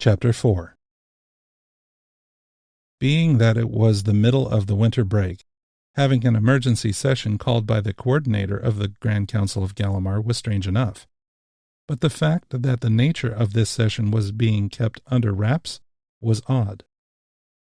Chapter 4. Being that it was the middle of the winter break, having an emergency session called by the coordinator of the Grand Council of Galimar was strange enough. But the fact that the nature of this session was being kept under wraps was odd.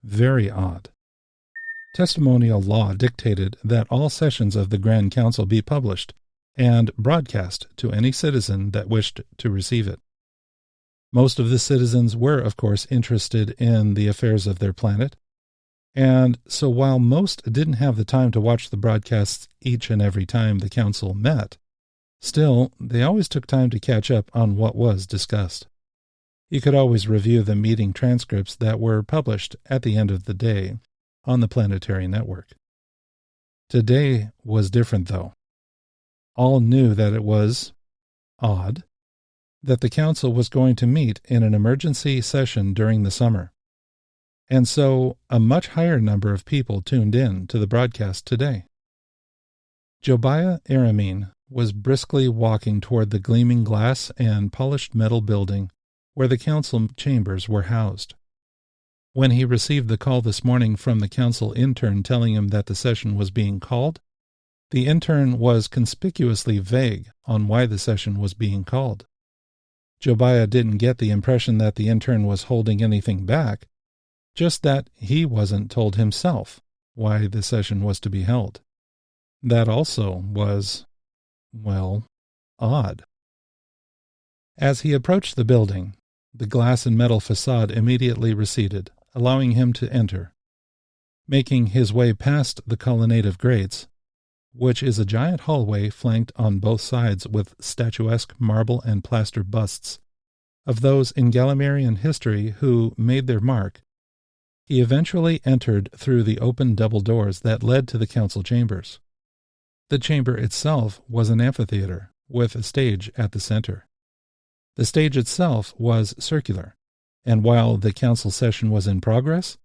Very odd. Testimonial law dictated that all sessions of the Grand Council be published and broadcast to any citizen that wished to receive it. Most of the citizens were, of course, interested in the affairs of their planet, and so while most didn't have the time to watch the broadcasts each and every time the council met, still, they always took time to catch up on what was discussed. You could always review the meeting transcripts that were published at the end of the day on the planetary network. Today was different, though. All knew that it was odd that the council was going to meet in an emergency session during the summer. And so a much higher number of people tuned in to the broadcast today. Jobiah Aramin was briskly walking toward the gleaming glass and polished metal building where the council chambers were housed. When he received the call this morning from the council intern telling him that the session was being called, the intern was conspicuously vague on why the session was being called. Jobiah didn't get the impression that the intern was holding anything back, just that he wasn't told himself why the session was to be held. That also was, well, odd. As he approached the building, the glass and metal facade immediately receded, allowing him to enter. Making his way past the colonnade of grates, which is a giant hallway flanked on both sides with statuesque marble and plaster busts of those in Galimarian history who made their mark, he eventually entered through the open double doors that led to the council chambers. The chamber itself was an amphitheater with a stage at the center. The stage itself was circular, and while the council session was in progress,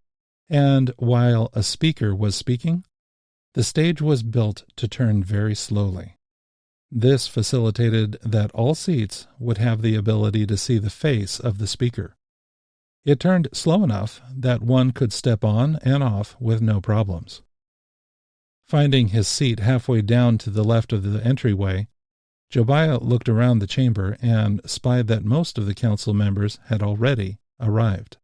and while a speaker was speaking, the stage was built to turn very slowly. This facilitated that all seats would have the ability to see the face of the speaker. It turned slow enough that one could step on and off with no problems. Finding his seat halfway down to the left of the entryway, Jobiah looked around the chamber and spied that most of the council members had already arrived.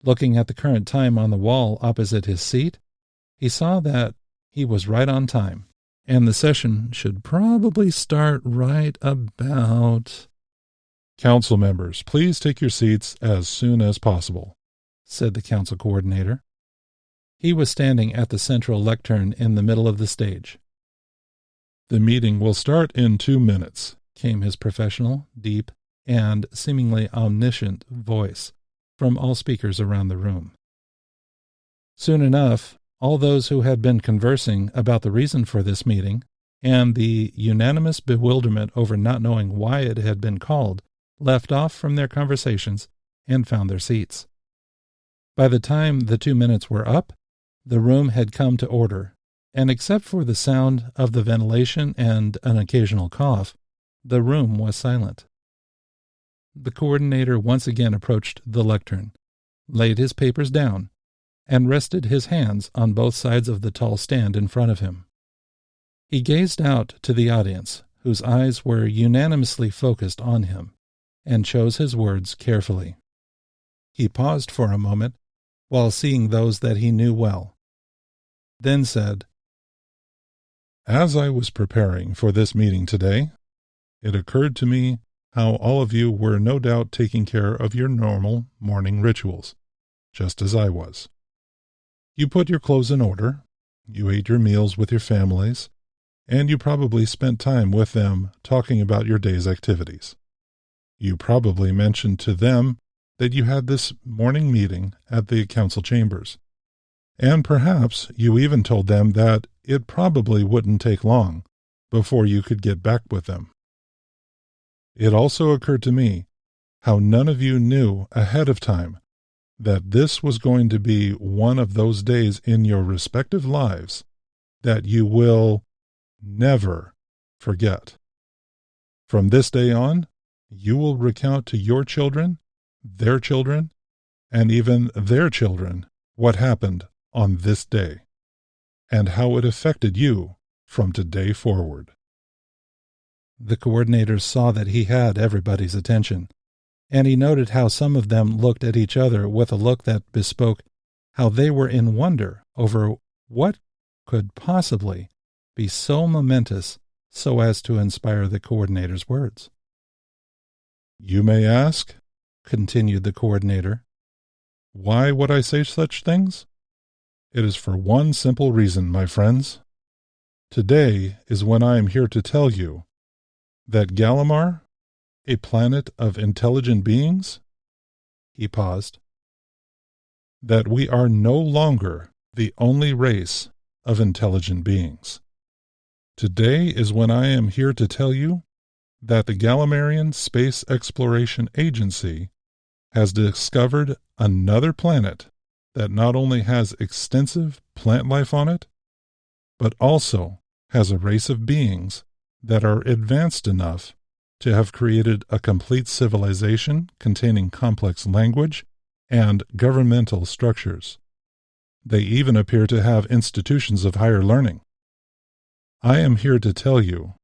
Looking at the current time on the wall opposite his seat, he saw that he was right on time, and the session should probably start right about... "Council members, please take your seats as soon as possible," said the council coordinator. He was standing at the central lectern in the middle of the stage. "The meeting will start in 2 minutes," came his professional, deep, and seemingly omniscient voice from all speakers around the room. Soon enough, all those who had been conversing about the reason for this meeting and the unanimous bewilderment over not knowing why it had been called left off from their conversations and found their seats. By the time the 2 minutes were up, the room had come to order, and except for the sound of the ventilation and an occasional cough, the room was silent. The coordinator once again approached the lectern, laid his papers down, and rested his hands on both sides of the tall stand in front of him. He gazed out to the audience, whose eyes were unanimously focused on him, and chose his words carefully. He paused for a moment while seeing those that he knew well, then said, "As I was preparing for this meeting today, it occurred to me how all of you were no doubt taking care of your normal morning rituals, just as I was. You put your clothes in order, you ate your meals with your families, and you probably spent time with them talking about your day's activities. You probably mentioned to them that you had this morning meeting at the council chambers, and perhaps you even told them that it probably wouldn't take long before you could get back with them. It also occurred to me how none of you knew ahead of time that this was going to be one of those days in your respective lives that you will never forget. From this day on, you will recount to your children their children, and even their children what happened on this day, and how it affected you from today forward. The coordinators saw that he had everybody's attention, and he noted how some of them looked at each other with a look that bespoke how they were in wonder over what could possibly be so momentous so as to inspire the coordinator's words. You may ask, continued the coordinator, why would I say such things? It is for one simple reason, my friends. Today is when I am here to tell you that Galimar, a planet of intelligent beings, he paused, that we are no longer the only race of intelligent beings. Today is when I am here to tell you that the Galimarian Space Exploration Agency has discovered another planet that not only has extensive plant life on it, but also has a race of beings that are advanced enough to have created a complete civilization containing complex language and governmental structures. They even appear to have institutions of higher learning. I am here to tell you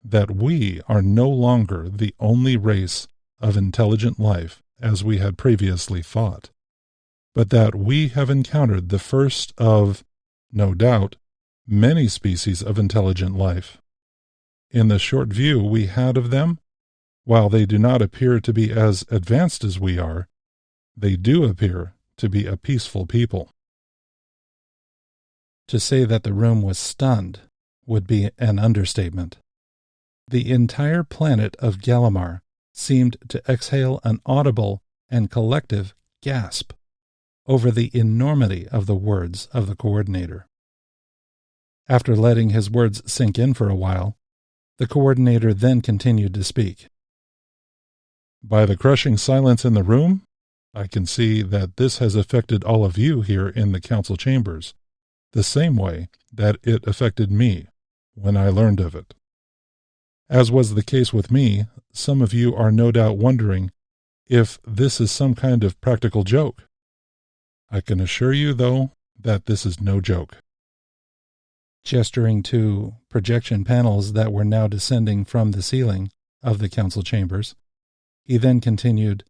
that we are no longer the only race of intelligent life as we had previously thought, but that we have encountered the first of, no doubt, many species of intelligent life. In the short view we had of them, while they do not appear to be as advanced as we are, they do appear to be a peaceful people. To say that the room was stunned would be an understatement. The entire planet of Galimar seemed to exhale an audible and collective gasp over the enormity of the words of the coordinator. After letting his words sink in for a while, the coordinator then continued to speak. By the crushing silence in the room, I can see that this has affected all of you here in the council chambers, the same way that it affected me when I learned of it. As was the case with me, some of you are no doubt wondering if this is some kind of practical joke. I can assure you, though, that this is no joke. Gesturing to projection panels that were now descending from the ceiling of the council chambers, he then continued,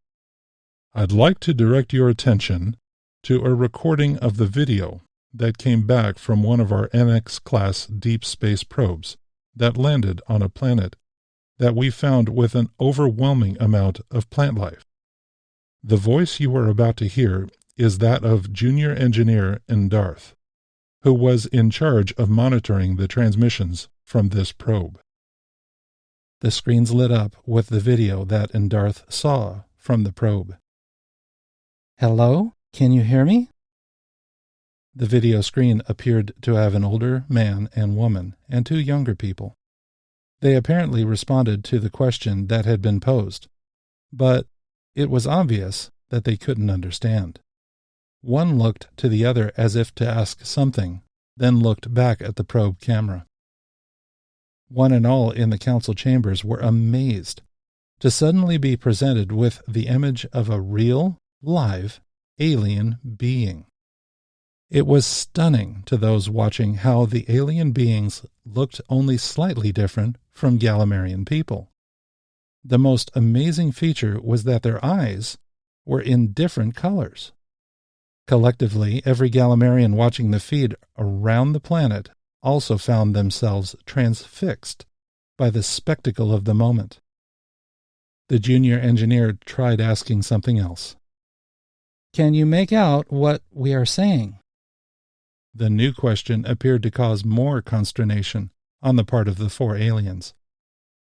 I'd like to direct your attention to a recording of the video that came back from one of our NX-class deep space probes that landed on a planet that we found with an overwhelming amount of plant life. The voice you are about to hear is that of Junior Engineer Indarth, who was in charge of monitoring the transmissions from this probe. The screens lit up with the video that Indarth saw from the probe. Hello? Can you hear me? The video screen appeared to have an older man and woman and two younger people. They apparently responded to the question that had been posed, but it was obvious that they couldn't understand. One looked to the other as if to ask something, then looked back at the probe camera. One and all in the council chambers were amazed to suddenly be presented with the image of a real, live, alien being. It was stunning to those watching how the alien beings looked only slightly different from Galimarian people. The most amazing feature was that their eyes were in different colors. Collectively, every Galimarian watching the feed around the planet also found themselves transfixed by the spectacle of the moment. The junior engineer tried asking something else. Can you make out what we are saying? The new question appeared to cause more consternation on the part of the four aliens.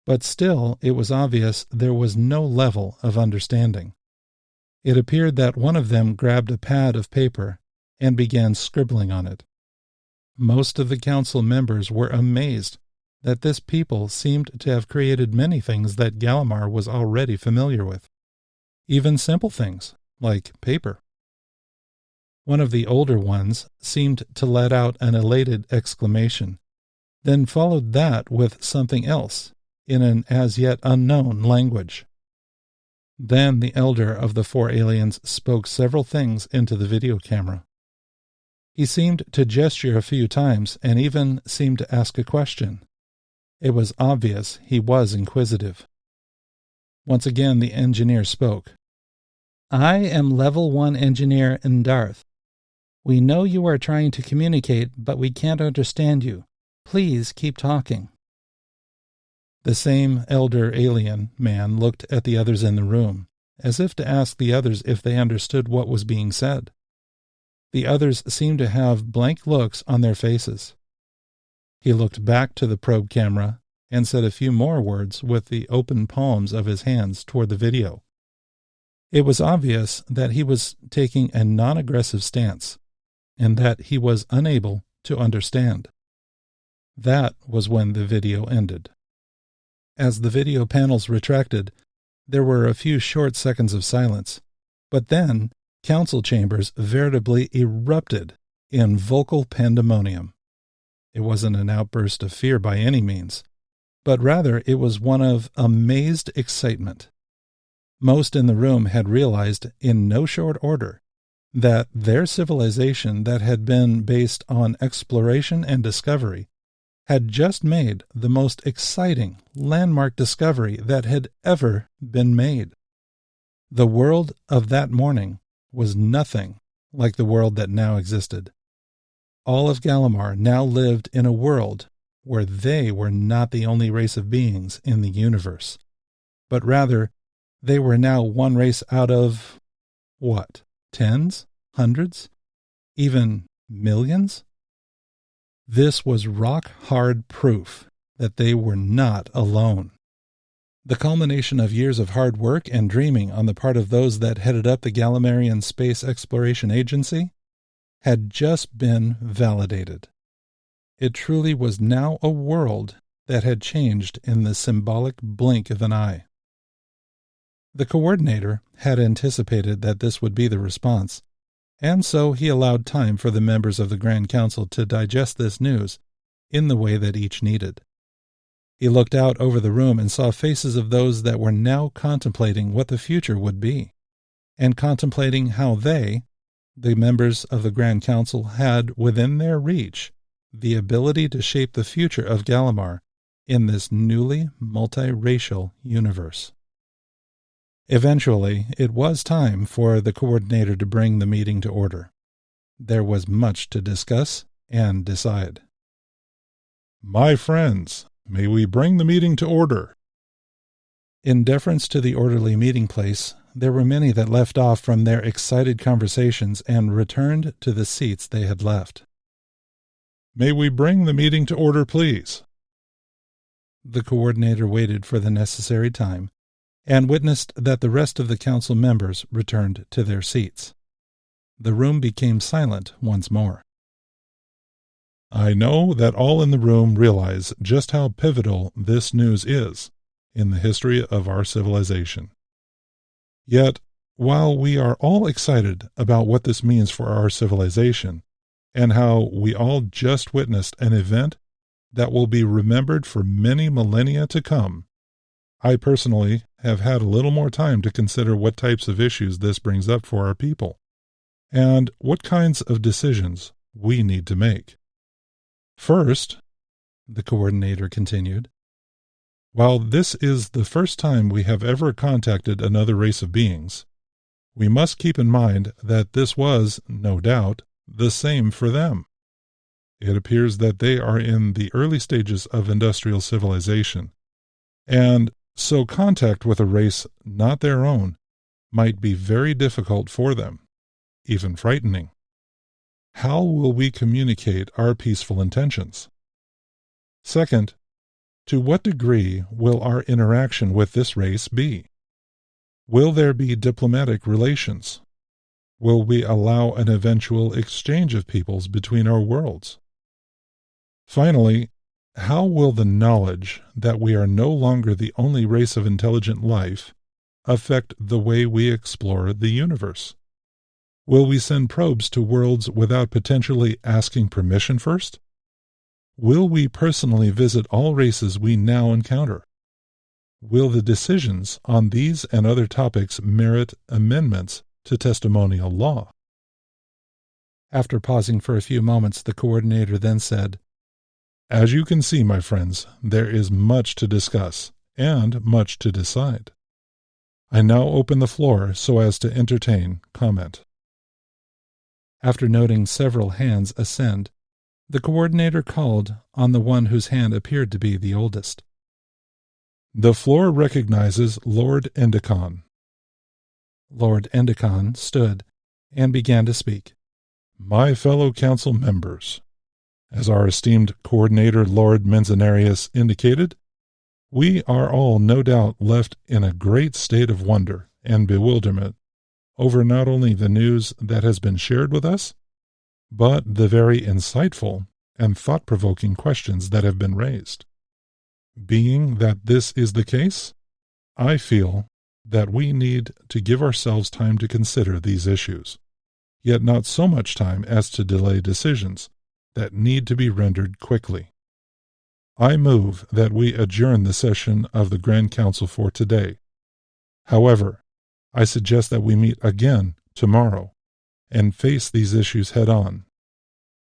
But still, it was obvious there was no level of understanding. It appeared that one of them grabbed a pad of paper and began scribbling on it. Most of the council members were amazed that this people seemed to have created many things that Galimar was already familiar with, even simple things like paper. One of the older ones seemed to let out an elated exclamation, then followed that with something else in an as yet unknown language. Then the elder of the 4 aliens spoke several things into the video camera. He seemed to gesture a few times and even seemed to ask a question. It was obvious he was inquisitive. Once again the engineer spoke. I am Level 1 Engineer Ndarth. We know you are trying to communicate, but we can't understand you. Please keep talking. The same elder alien man looked at the others in the room, as if to ask the others if they understood what was being said. The others seemed to have blank looks on their faces. He looked back to the probe camera and said a few more words with the open palms of his hands toward the video. It was obvious that he was taking a non-aggressive stance, and that he was unable to understand. That was when the video ended. As the video panels retracted, there were a few short seconds of silence, but then council chambers veritably erupted in vocal pandemonium. It wasn't an outburst of fear by any means, but rather it was one of amazed excitement. Most in the room had realized, in no short order, that their civilization that had been based on exploration and discovery had just made the most exciting landmark discovery that had ever been made. The world of that morning was nothing like the world that now existed. All of Galimar now lived in a world where they were not the only race of beings in the universe, but rather they were now one race out of, what, tens, hundreds, even millions? This was rock-hard proof that they were not alone. The culmination of years of hard work and dreaming on the part of those that headed up the Galimarian Space Exploration Agency had just been validated. It truly was now a world that had changed in the symbolic blink of an eye. The coordinator had anticipated that this would be the response, and so he allowed time for the members of the Grand Council to digest this news in the way that each needed. He looked out over the room and saw faces of those that were now contemplating what the future would be, and contemplating how they, the members of the Grand Council, had within their reach the ability to shape the future of Galimar in this newly multiracial universe. Eventually, it was time for the coordinator to bring the meeting to order. There was much to discuss and decide. My friends, may we bring the meeting to order? In deference to the orderly meeting place, there were many that left off from their excited conversations and returned to the seats they had left. May we bring the meeting to order, please? The coordinator waited for the necessary time and witnessed that the rest of the council members returned to their seats. The room became silent once more. I know that all in the room realize just how pivotal this news is in the history of our civilization. Yet, while we are all excited about what this means for our civilization, and how we all just witnessed an event that will be remembered for many millennia to come, I personally have had a little more time to consider what types of issues this brings up for our people, and what kinds of decisions we need to make. First, the coordinator continued, while this is the first time we have ever contacted another race of beings, we must keep in mind that this was, no doubt, the same for them. It appears that they are in the early stages of industrial civilization, and so contact with a race not their own might be very difficult for them, even frightening. How will we communicate our peaceful intentions? Second, to what degree will our interaction with this race be? Will there be diplomatic relations? Will we allow an eventual exchange of peoples between our worlds? Finally, how will the knowledge that we are no longer the only race of intelligent life affect the way we explore the universe? Will we send probes to worlds without potentially asking permission first? Will we personally visit all races we now encounter? Will the decisions on these and other topics merit amendments to testimonial law? After pausing for a few moments, the coordinator then said, As you can see, my friends, there is much to discuss and much to decide. I now open the floor so as to entertain comment. After noting several hands ascend, the coordinator called on the one whose hand appeared to be the oldest. The floor recognizes Lord Endicott. Lord Endicott stood and began to speak. My fellow council members, as our esteemed coordinator Lord Menzenarius indicated, we are all no doubt left in a great state of wonder and bewilderment over not only the news that has been shared with us, but the very insightful and thought-provoking questions that have been raised. Being that this is the case, I feel that we need to give ourselves time to consider these issues, yet not so much time as to delay decisions that need to be rendered quickly. I move that we adjourn the session of the Grand Council for today. However, I suggest that we meet again tomorrow and face these issues head-on.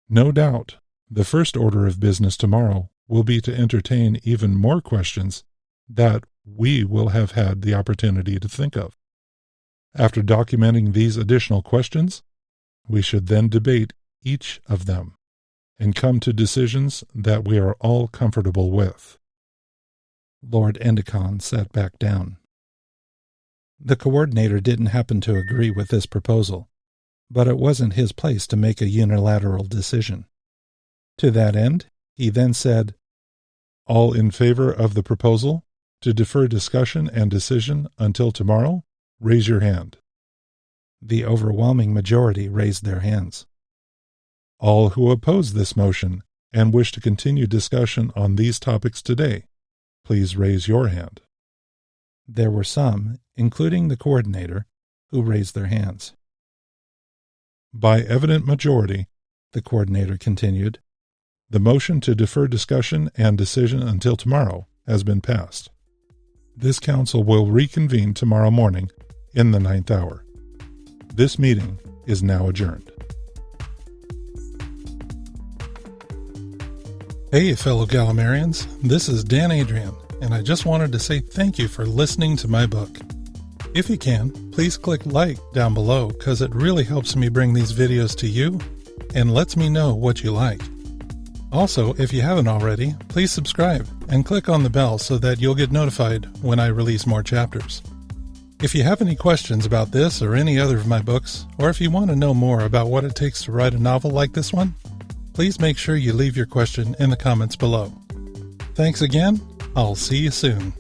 No doubt, the first order of business tomorrow will be to entertain even more questions that we will have had the opportunity to think of. After documenting these additional questions, we should then debate each of them and come to decisions that we are all comfortable with. Lord Endicott sat back down. The coordinator didn't happen to agree with this proposal, but it wasn't his place to make a unilateral decision. To that end, he then said, All in favor of the proposal to defer discussion and decision until tomorrow, raise your hand. The overwhelming majority raised their hands. All who oppose this motion and wish to continue discussion on these topics today, please raise your hand. There were some, including the coordinator, who raised their hands. By evident majority, the coordinator continued, the motion to defer discussion and decision until tomorrow has been passed. This council will reconvene tomorrow morning in the 9th hour. This meeting is now adjourned. Hey, fellow Galimarians, this is Dan Adrian, and I just wanted to say thank you for listening to my book. If you can, please click like down below because it really helps me bring these videos to you and lets me know what you like. Also, if you haven't already, please subscribe and click on the bell so that you'll get notified when I release more chapters. If you have any questions about this or any other of my books, or if you want to know more about what it takes to write a novel like this one, please make sure you leave your question in the comments below. Thanks again. I'll see you soon.